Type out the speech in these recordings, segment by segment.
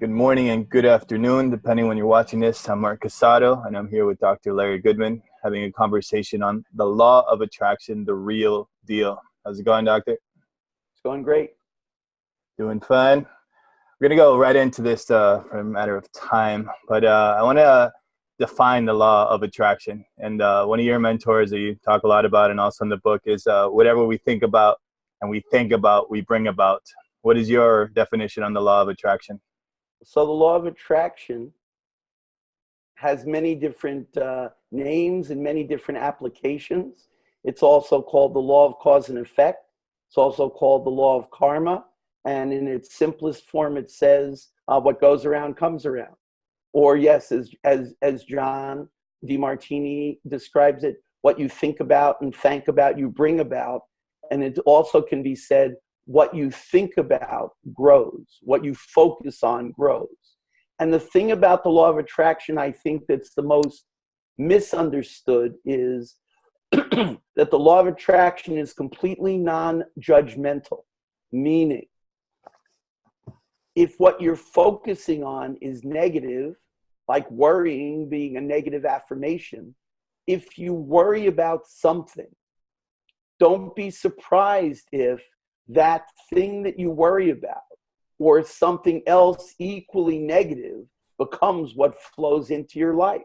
Good morning and good afternoon, depending when you're watching this. I'm Martin Casado, and I'm here with Dr. Larry Goodman, having a conversation on the law of attraction, the real deal. How's it going, Doctor? It's going great. Doing fine. We're going to go right into this for a matter of time, but I want to define the law of attraction. And one of your mentors that you talk a lot about, and also in the book, is whatever we think about and we think about, we bring about. What is your definition on the law of attraction? So the law of attraction has many different names and many different applications. It's also called the law of cause and effect. It's also called the law of karma. And in its simplest form, it says what goes around comes around. Or yes, as John Demartini describes it, what you think about and think about, you bring about. And it also can be said, what you think about grows. What you focus on grows. And the thing about the law of attraction, I think that's the most misunderstood is that the law of attraction is completely non-judgmental. Meaning, if what you're focusing on is negative, like worrying being a negative affirmation, if you worry about something, don't be surprised if that thing that you worry about or something else equally negative becomes what flows into your life.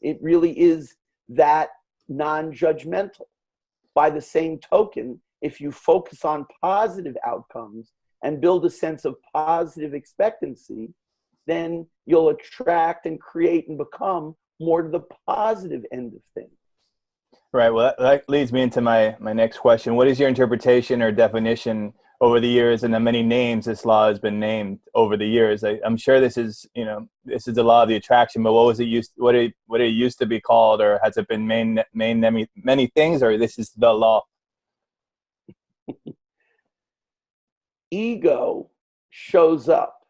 It really is that non-judgmental. By the same token, if you focus on positive outcomes and build a sense of positive expectancy, then you'll attract and create and become more to the positive end of things. Right. Well, that leads me into my next question. What is your interpretation or definition over the years, and the many names this law has been named over the years? I'm sure this is the law of the attraction, but what it used to be called, or has it been named many things, or this is the law? Ego shows up,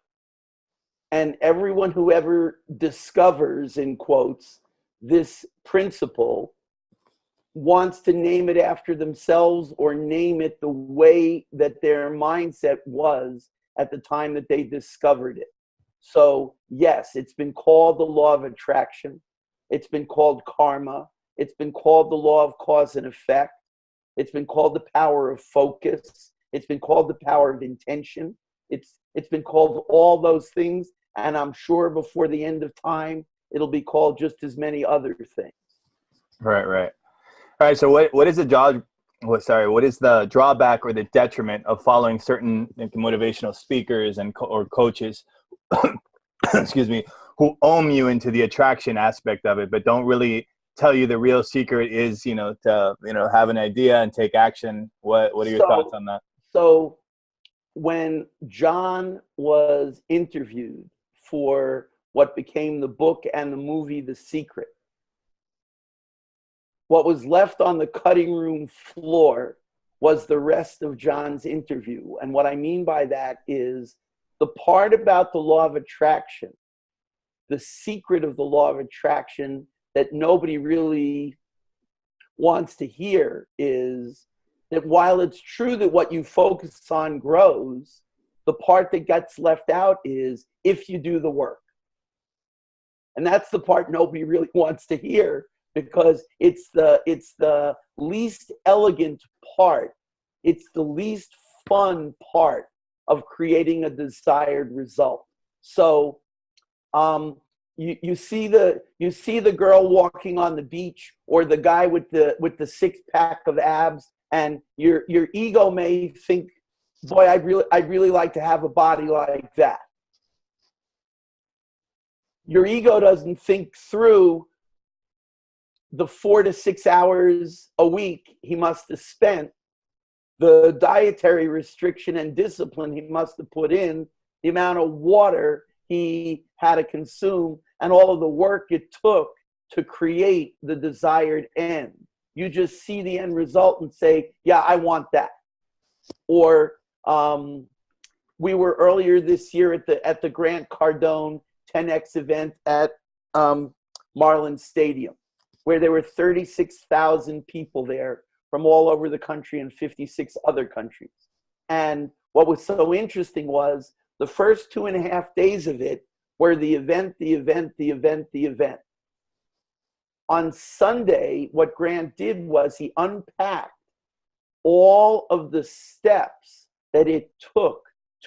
and everyone who ever discovers, in quotes, this principle wants to name it after themselves or name it the way that their mindset was at the time that they discovered it. So yes, it's been called the law of attraction. It's been called karma. It's been called the law of cause and effect. It's been called the power of focus. It's been called the power of intention. It's been called all those things. And I'm sure before the end of time, it'll be called just as many other things. Right. All right. So what is the drawback or the detriment of following certain motivational speakers and or coaches, excuse me, who own you into the attraction aspect of it, but don't really tell you the real secret is, to have an idea and take action? What are your thoughts on that? So when John was interviewed for what became the book and the movie The Secret, what was left on the cutting room floor was the rest of John's interview. And what I mean by that is the part about the law of attraction, the secret of the law of attraction that nobody really wants to hear is that while it's true that what you focus on grows, the part that gets left out is if you do the work. And that's the part nobody really wants to hear, because it's the least elegant part. It's the least fun part of creating a desired result. So you see the girl walking on the beach, or the guy with the six-pack of abs, and your ego may think, boy, I'd really like to have a body like that. Your ego doesn't think through the 4 to 6 hours a week he must have spent, the dietary restriction and discipline he must have put in, the amount of water he had to consume, and all of the work it took to create the desired end. You just see the end result and say, yeah, I want that. Or we were earlier this year at the Grant Cardone 10X event at Marlin Stadium, where there were 36,000 people there from all over the country and 56 other countries. And what was so interesting was The first 2.5 days of it were the event, the event, the event, the event. On Sunday, what Grant did was he unpacked all of the steps that it took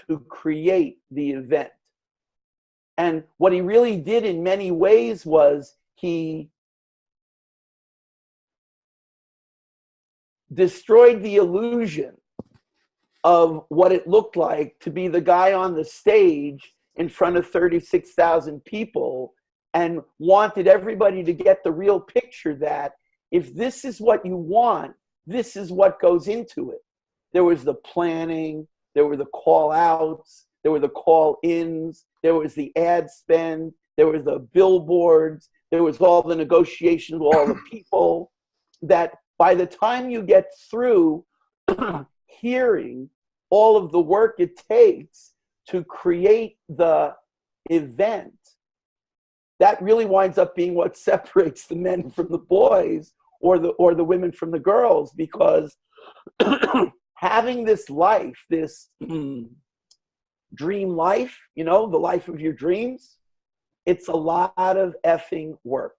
to create the event. And what he really did in many ways was he destroyed the illusion of what it looked like to be the guy on the stage in front of 36,000 people, and wanted everybody to get the real picture that if this is what you want, this is what goes into it. There was the planning, there were the call outs, there were the call ins, there was the ad spend, there was the billboards, there was all the negotiations with all the people, that by the time you get through hearing all of the work it takes to create the event, that really winds up being what separates the men from the boys, or the women from the girls, because having this life, this dream life, you know, the life of your dreams, it's a lot of effing work.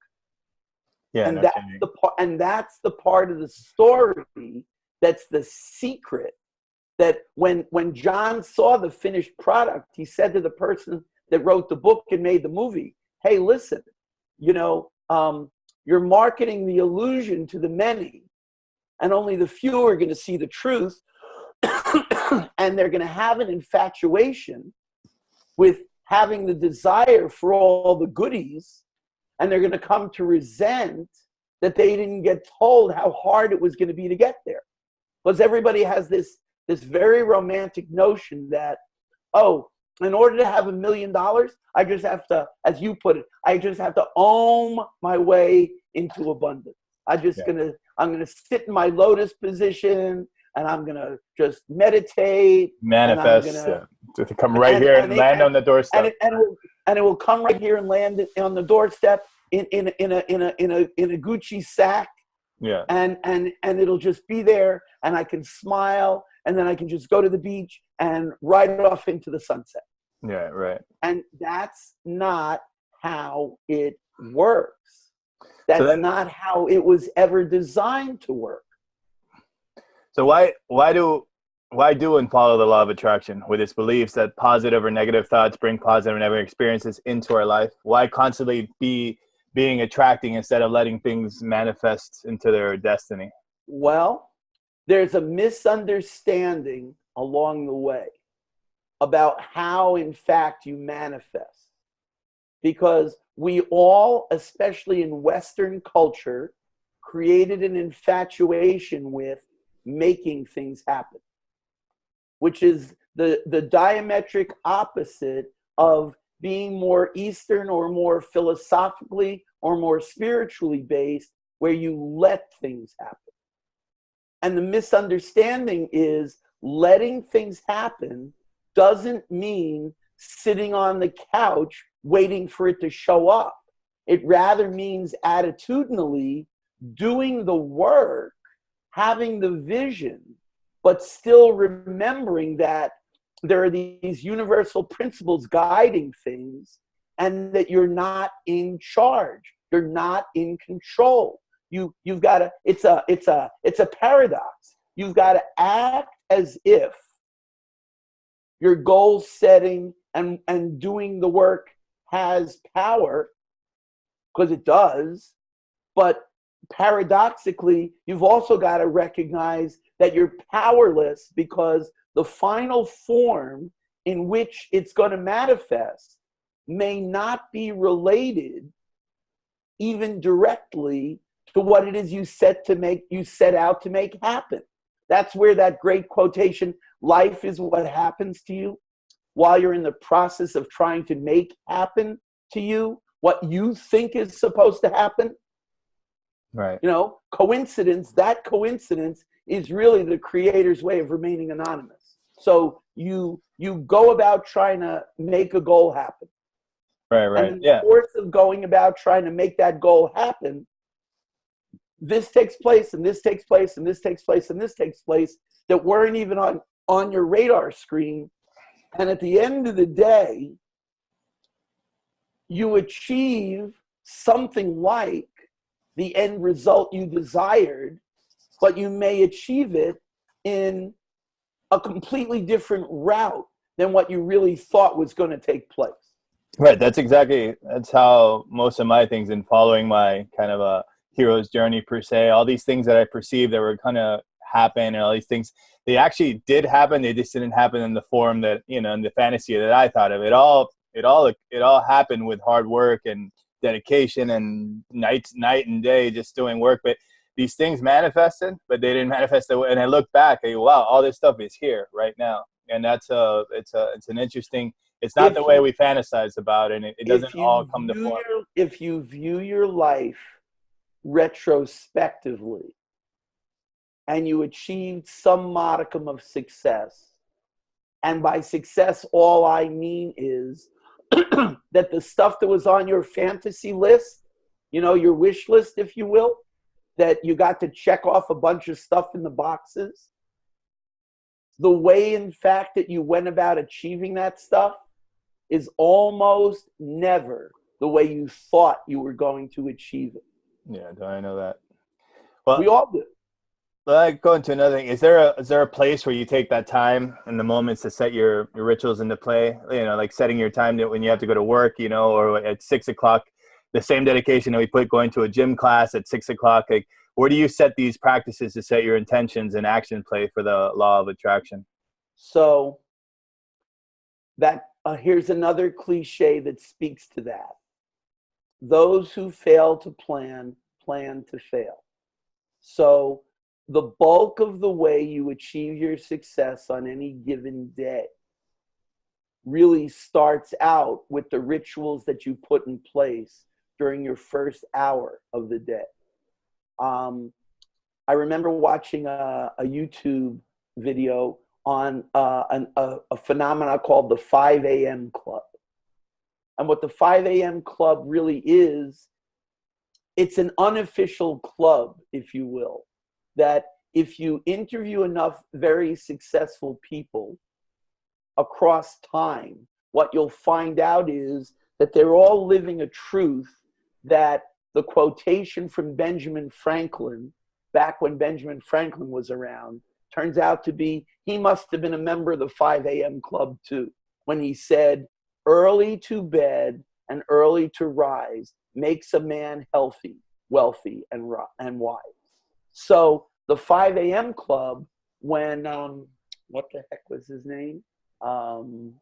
Yeah, and that's the part of the story that's the secret. That when John saw the finished product, he said to the person that wrote the book and made the movie, hey, listen, you know, you're marketing the illusion to the many, and only the few are going to see the truth, and they're going to have an infatuation with having the desire for all the goodies, and they're going to come to resent that they didn't get told how hard it was going to be to get there. Because everybody has this very romantic notion that, oh, in order to have $1 million, I just have to, as you put it, I just have to own my way into abundance. I'm gonna sit in my lotus position, and I'm gonna just meditate, manifest, to come right here and land on the doorstep, and it will come right here and land on the doorstep in a Gucci sack. Yeah. And it'll just be there, and I can smile, and then I can just go to the beach and ride off into the sunset. Yeah, right. And that's not how it works. That's not how it was ever designed to work. So why do and follow the law of attraction with its beliefs that positive or negative thoughts bring positive or negative experiences into our life? Why constantly being attracting instead of letting things manifest into their destiny? Well, there's a misunderstanding along the way about how, in fact, you manifest. Because we all, especially in Western culture, created an infatuation with making things happen, which is the diametric opposite of being more Eastern or more philosophically or more spiritually based, where you let things happen. And the misunderstanding is letting things happen doesn't mean sitting on the couch waiting for it to show up. It rather means attitudinally doing the work, having the vision, but still remembering that there are these universal principles guiding things, and that you're not in charge. You're not in control. You've got to, it's a paradox. You've got to act as if your goal setting and doing the work has power, because it does, but paradoxically, you've also got to recognize that you're powerless, because the final form in which it's going to manifest may not be related even directly to what it is you set out to make happen. That's where that great quotation, life is what happens to you while you're in the process of trying to make happen to you what you think is supposed to happen. Right. You know, that coincidence is really the creator's way of remaining anonymous. So you go about trying to make a goal happen. Right. And in the course of going about trying to make that goal happen, this takes place, and this takes place, and this takes place, and this takes place, that weren't even on your radar screen And at the end of the day, you achieve something like the end result you desired, but you may achieve it in a completely different route than what you really thought was going to take place. Right. That's how most of my things in following my kind of a hero's journey per se, all these things that I perceived that were kind of happen and all these things, they actually did happen. They just didn't happen in the form that, in the fantasy that I thought of. It all happened with hard work and dedication and night and day just doing work. But these things manifested, but they didn't manifest that way. And I look back, I go, wow, all this stuff is here right now. And it's an interesting, it's not the way we fantasize about it, and it doesn't all come to form. If you view your life retrospectively and you achieved some modicum of success, and by success, all I mean is that the stuff that was on your fantasy list, your wish list, if you will, that you got to check off a bunch of stuff in the boxes, the way, in fact, that you went about achieving that stuff is almost never the way you thought you were going to achieve it. Yeah, do I know that? Well, we all do. Well, go into another thing. Is there a place where you take that time and the moments to set your rituals into play? Like setting your time when you have to go to work, or at 6 o'clock, the same dedication that we put going to a gym class at 6 o'clock. Like, where do you set these practices to set your intentions and action play for the law of attraction? So that here's another cliche that speaks to that. Those who fail to plan to fail. So the bulk of the way you achieve your success on any given day really starts out with the rituals that you put in place during your first hour of the day. I remember watching a YouTube video on a phenomena called the 5 a.m. Club. And what the 5 a.m. Club really is, it's an unofficial club, if you will, that if you interview enough very successful people across time, what you'll find out is that they're all living a truth that the quotation from Benjamin Franklin, back when Benjamin Franklin was around, turns out to be, he must have been a member of the 5 a.m. Club too, when he said, early to bed and early to rise makes a man healthy, wealthy, and wise. So the 5 a.m. Club, when, what the heck was his name? Robin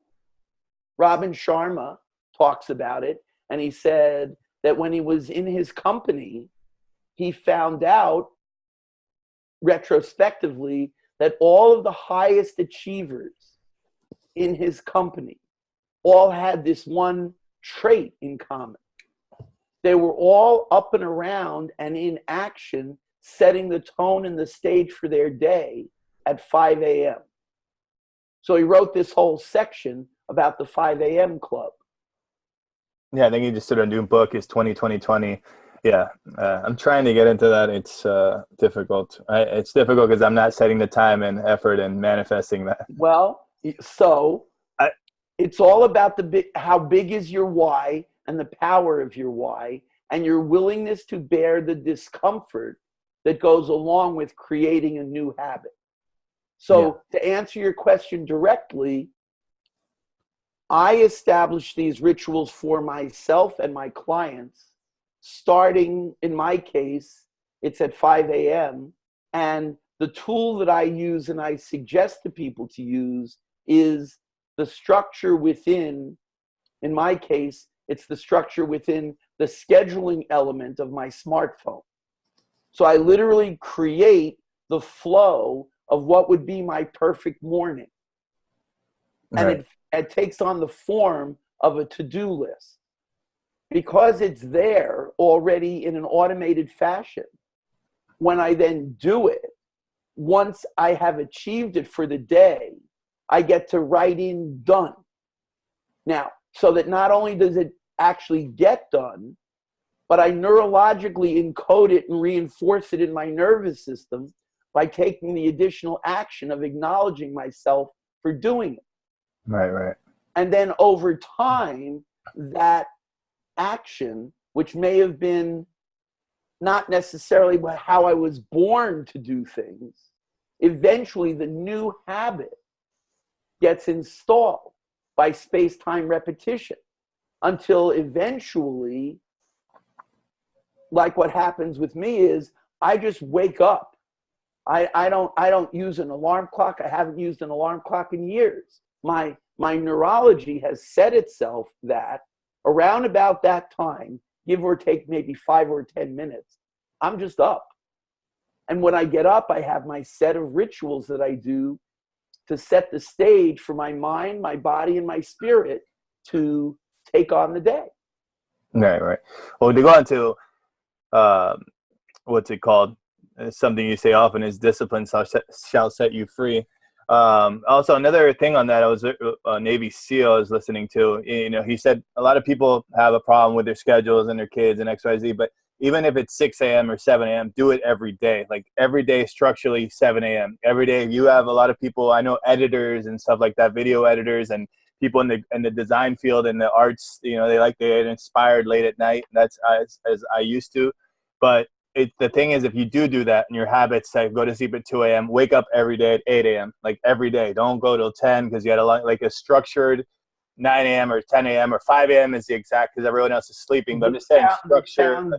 Sharma talks about it, and he said that when he was in his company, he found out retrospectively that all of the highest achievers in his company all had this one trait in common. They were all up and around and in action, setting the tone and the stage for their day at 5 a.m. So he wrote this whole section about the 5 a.m. Club. Yeah, I think he just did a new book, is 2020. Yeah, I'm trying to get into that. It's difficult. It's difficult because I'm not setting the time and effort and manifesting that. Well, so it's all about how big is your why and the power of your why and your willingness to bear the discomfort that goes along with creating a new habit. So to answer your question directly, I establish these rituals for myself and my clients, starting, in my case, it's at 5 a.m. And the tool that I use and I suggest to people to use is the structure within, in my case, it's the structure within the scheduling element of my smartphone. So I literally create the flow of what would be my perfect morning. Right. And it takes on the form of a to-do list. Because it's there already in an automated fashion, when I then do it, once I have achieved it for the day, I get to write in done. Now, so that not only does it actually get done, but I neurologically encode it and reinforce it in my nervous system by taking the additional action of acknowledging myself for doing it. Right. And then over time, that action, which may have been not necessarily how I was born to do things, eventually the new habit gets installed by space-time repetition until eventually, like what happens with me is I just wake up. I don't use an alarm clock. I haven't used an alarm clock in years. My neurology has set itself that around about that time, give or take maybe 5 or 10 minutes, I'm just up. And when I get up, I have my set of rituals that I do to set the stage for my mind, my body, and my spirit to take on the day. Right. Well, to go on to what's it called? Something you say often is discipline shall set you free. Also, another thing on that, I was a Navy SEAL I was listening to. You know, he said a lot of people have a problem with their schedules and their kids and XYZ, but even if it's 6 a.m. or 7 a.m., do it every day. Like every day, structurally 7 a.m. Every day. You have a lot of people, I know editors and stuff like that, video editors and people in the design field and the arts, you know, they get inspired late at night. That's as I used to. But the thing is, if you do that and your habits say go to sleep at 2 a.m., wake up every day at 8 a.m., like every day. Don't go till 10 because you got like a structured 9 a.m. or 10 a.m. or 5 a.m. is the exact because everyone else is sleeping. But I'm just saying structure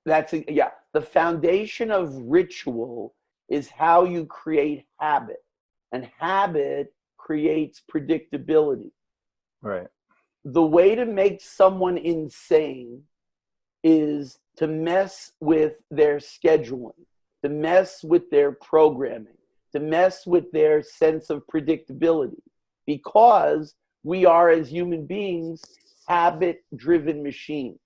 the foundation of ritual is how you create habit, and habit creates predictability. Right. The way to make someone insane is to mess with their scheduling, to mess with their programming, to mess with their sense of predictability, because we are, as human beings, habit-driven machines.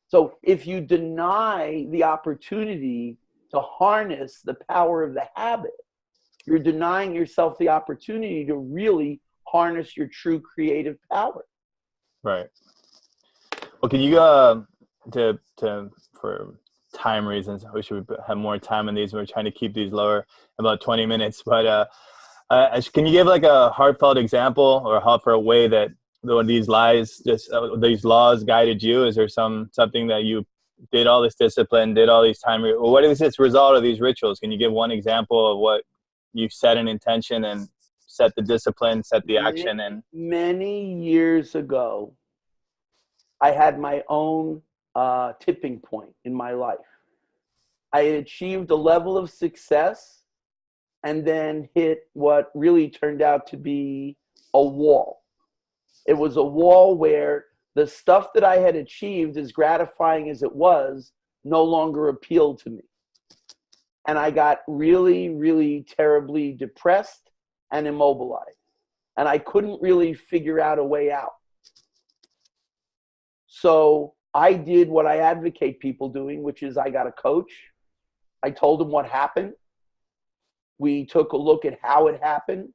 So if you deny the opportunity to harness the power of the habit, you're denying yourself the opportunity to really harness your true creative power. Right. Well, can you for time reasons, I wish we have more time on these. We're trying to keep these lower, about 20 minutes. But can you give like a heartfelt example or for a way that these laws guided you? Is there something that you did all this discipline, did all these time? What is this result of these rituals? Can you give one example of what you set an intention and set the discipline, set the action? And many years ago, I had my own tipping point in my life. I had achieved a level of success and then hit what really turned out to be a wall. It was a wall where the stuff that I had achieved, as gratifying as it was, no longer appealed to me. And I got really, really terribly depressed and immobilized. And I couldn't really figure out a way out. So I did what I advocate people doing, which is I got a coach. I told him what happened. We took a look at how it happened.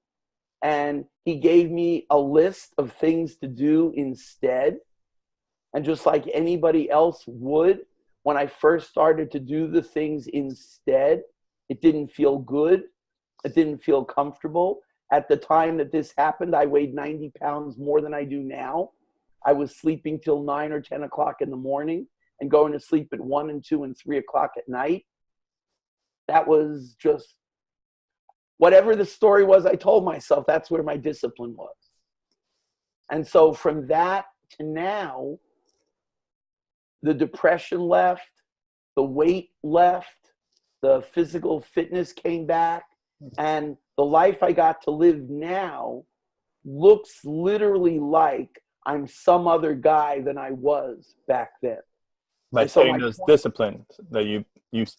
And he gave me a list of things to do instead. And just like anybody else would, when I first started to do the things instead, it didn't feel good. It didn't feel comfortable. At the time that this happened, I weighed 90 pounds more than I do now. I was sleeping till 9 or 10 o'clock in the morning and going to sleep at 1 and 2 and 3 o'clock at night. That was just, whatever the story was, I told myself that's where my discipline was. And so from that to now, the depression left, the weight left, the physical fitness came back, and the life I got to live now looks literally like I'm some other guy than I was back then. By setting those disciplines that you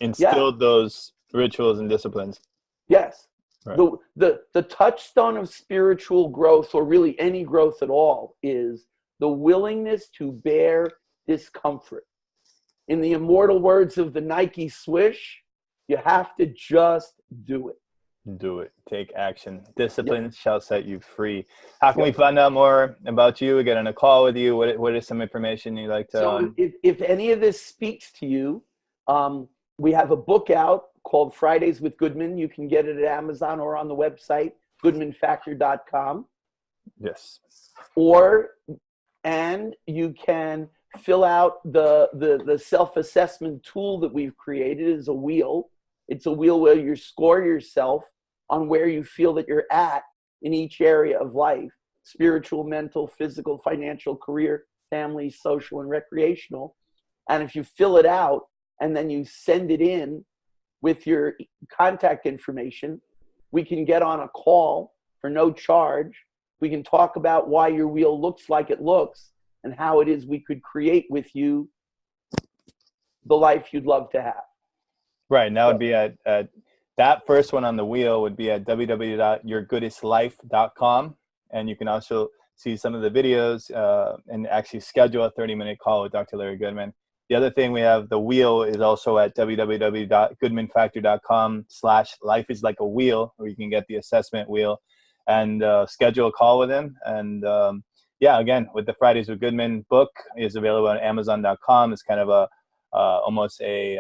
instilled those rituals and disciplines. Yes. Right. The touchstone of spiritual growth, or really any growth at all, is the willingness to bear discomfort. In the immortal words of the Nike swish, you have to just do it. Do it. Take action. Discipline shall set you free. How can we find out more about you? Get on a call with you. What is some information you'd like to? So if any of this speaks to you, we have a book out called Fridays with Goodman. You can get it at Amazon or on the website, goodmanfactor.com. Yes. And you can fill out the self-assessment tool that we've created is a wheel. It's a wheel where you score yourself on where you feel that you're at in each area of life: spiritual, mental, physical, financial, career, family, social, and recreational. And if you fill it out and then you send it in with your contact information, we can get on a call for no charge. We can talk about why your wheel looks like it looks and how it is we could create with you the life you'd love to have. Right. And that would be at that first one on the wheel would be at www.yourgoodestlife.com. And you can also see some of the videos and actually schedule a 30-minute call with Dr. Larry Goodman. The other thing we have, the wheel, is also at www.goodmanfactor.com/lifeislikeawheel, where you can get the assessment wheel and schedule a call with him. And yeah, again, with the Fridays with Goodman book is available on Amazon.com. It's kind of a almost a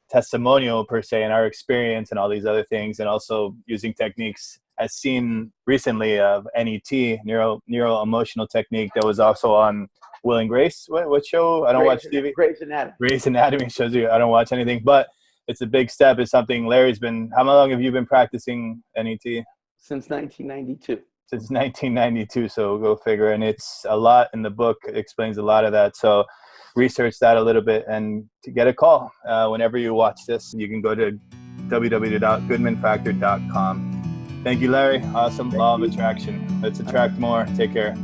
testimonial per se in our experience and all these other things, and also using techniques as seen recently of NET, neuro emotional technique, that was also on Will and Grace. What show? I don't watch TV. Grey's Anatomy. Grey's Anatomy shows you. I don't watch anything, but it's a big step. It's something Larry's been. How long have you been practicing NET? Since 1992. Since 1992. So go figure. And it's a lot in the book. It explains a lot of that. So research that a little bit, and to get a call whenever you watch this, you can go to www.goodmanfactor.com. Thank you, Larry. Awesome. Law of attraction. Let's attract more. Take care.